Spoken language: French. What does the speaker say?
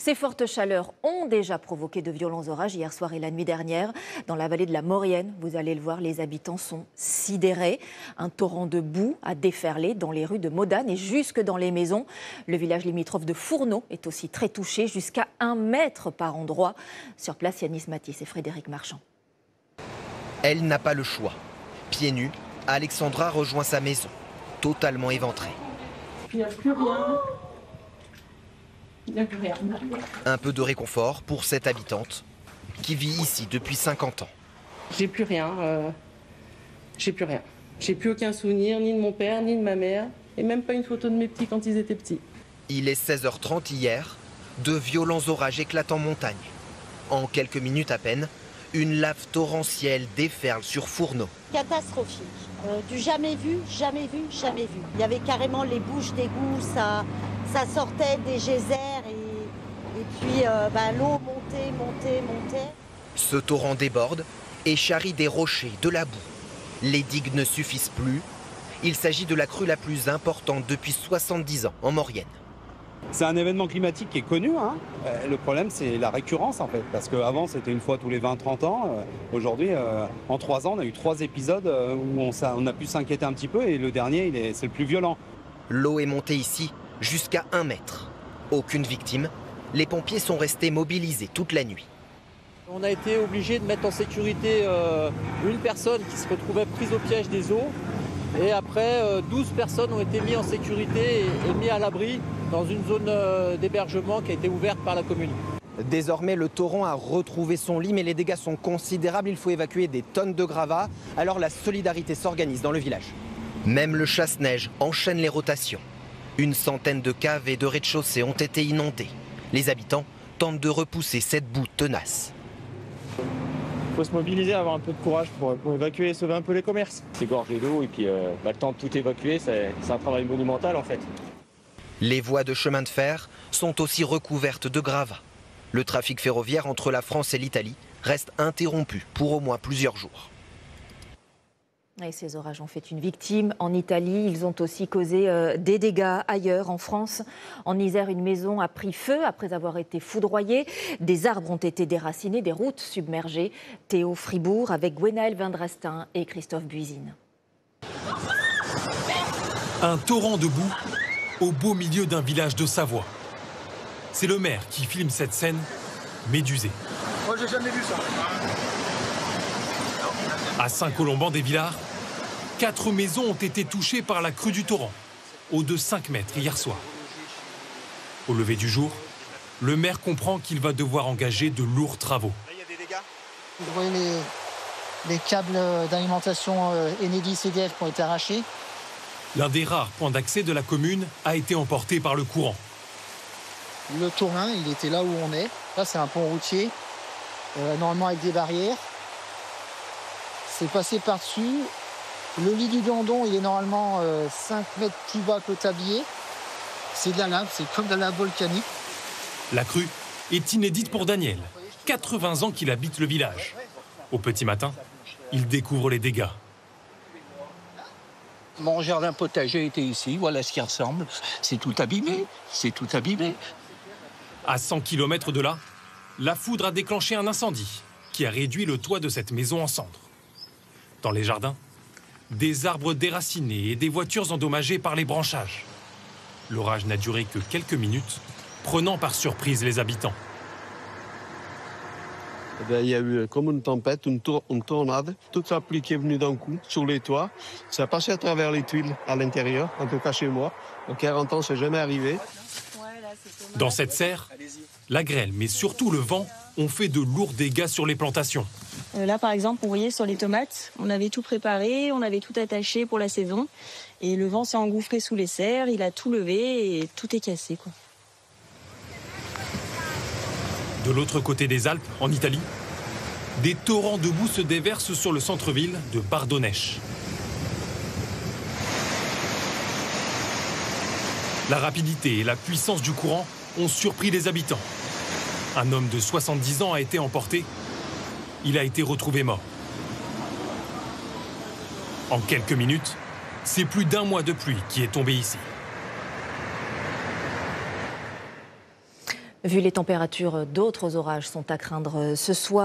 Ces fortes chaleurs ont déjà provoqué de violents orages hier soir et la nuit dernière. Dans la vallée de la Maurienne, vous allez le voir, les habitants sont sidérés. Un torrent de boue a déferlé dans les rues de Modane et jusque dans les maisons. Le village limitrophe de Fourneau est aussi très touché, jusqu'à 1 mètre par endroit. Sur place, Yanis Matisse et Frédéric Marchand. Elle n'a pas le choix. Pieds nus, Alexandra rejoint sa maison, totalement éventrée. Il n'y a plus rien. Il n'y a plus rien. Un peu de réconfort pour cette habitante qui vit ici depuis 50 ans. J'ai plus rien. J'ai plus rien. J'ai plus aucun souvenir, ni de mon père, ni de ma mère, et même pas une photo de mes petits quand ils étaient petits. Il est 16h30 hier, de violents orages éclatent en montagne. En quelques minutes à peine, une lave torrentielle déferle sur Fourneau. Catastrophique. Du jamais vu, jamais vu, jamais vu. Il y avait carrément les bouches d'égout, ça sortait des geysers et puis l'eau montait. Ce torrent déborde et charrie des rochers, de la boue. Les digues ne suffisent plus. Il s'agit de la crue la plus importante depuis 70 ans en Maurienne. C'est un événement climatique qui est connu. Le problème, c'est la récurrence, en fait. Parce qu'avant, c'était une fois tous les 20-30 ans. Aujourd'hui, en 3 ans, on a eu 3 épisodes où on a pu s'inquiéter un petit peu. Et le dernier, c'est le plus violent. L'eau est montée ici jusqu'à 1 mètre. Aucune victime. Les pompiers sont restés mobilisés toute la nuit. On a été obligé de mettre en sécurité une personne qui se retrouvait prise au piège des eaux. Et après, 12 personnes ont été mises en sécurité et mises à l'abri dans une zone d'hébergement qui a été ouverte par la commune. Désormais, le torrent a retrouvé son lit, mais les dégâts sont considérables. Il faut évacuer des tonnes de gravats. Alors la solidarité s'organise dans le village. Même le chasse-neige enchaîne les rotations. Une centaine de caves et de rez-de-chaussée ont été inondés. Les habitants tentent de repousser cette boue tenace. Il faut se mobiliser, avoir un peu de courage pour évacuer et sauver un peu les commerces. C'est gorgé d'eau et puis le temps de tout évacuer, c'est un travail monumental en fait. Les voies de chemin de fer sont aussi recouvertes de gravats. Le trafic ferroviaire entre la France et l'Italie reste interrompu pour au moins plusieurs jours. Et ces orages ont fait une victime en Italie. Ils ont aussi causé des dégâts ailleurs en France. En Isère, une maison a pris feu après avoir été foudroyée. Des arbres ont été déracinés, des routes submergées. Théo Fribourg avec Gwenaël Vindrastin et Christophe Buisine. Un torrent de boue au beau milieu d'un village de Savoie. C'est le maire qui filme cette scène médusée. Moi, j'ai jamais vu ça. À Saint-Colomban-des-Villars, 4 maisons ont été touchées par la crue du torrent, haut de 5 mètres hier soir. Au lever du jour, le maire comprend qu'il va devoir engager de lourds travaux. Là, il y a des dégâts. Vous voyez les câbles d'alimentation Enedis-EDF qui ont été arrachés. L'un des rares points d'accès de la commune a été emporté par le courant. Le torrent, il était là où on est. Là, c'est un pont routier, normalement avec des barrières. C'est passé par-dessus. Le lit du Dandon, il est normalement 5 mètres plus bas que le tablier. C'est de la lave, c'est comme de la lave volcanique. La crue est inédite pour Daniel, 80 ans qu'il habite le village. Au petit matin, il découvre les dégâts. Mon jardin potager était ici, voilà ce qui ressemble. C'est tout abîmé, c'est tout abîmé. À 100 km de là, la foudre a déclenché un incendie qui a réduit le toit de cette maison en cendres. Dans les jardins, des arbres déracinés et des voitures endommagées par les branchages. L'orage n'a duré que quelques minutes, prenant par surprise les habitants. Il y a eu comme une tempête, une tornade, toute la pluie qui est venue d'un coup sur les toits. Ça a passé à travers les tuiles à l'intérieur, en tout cas chez moi. En 40 ans, c'est jamais arrivé. Dans cette serre, la grêle, mais surtout le vent, ont fait de lourds dégâts sur les plantations. Là, par exemple, vous voyez, sur les tomates, on avait tout préparé, on avait tout attaché pour la saison. Et le vent s'est engouffré sous les serres, il a tout levé et tout est cassé, quoi. De l'autre côté des Alpes, en Italie, des torrents de boue se déversent sur le centre-ville de Bardonecch. La rapidité et la puissance du courant ont surpris les habitants. Un homme de 70 ans a été emporté. Il a été retrouvé mort. En quelques minutes, c'est plus d'1 mois de pluie qui est tombé ici. Vu les températures, d'autres orages sont à craindre ce soir.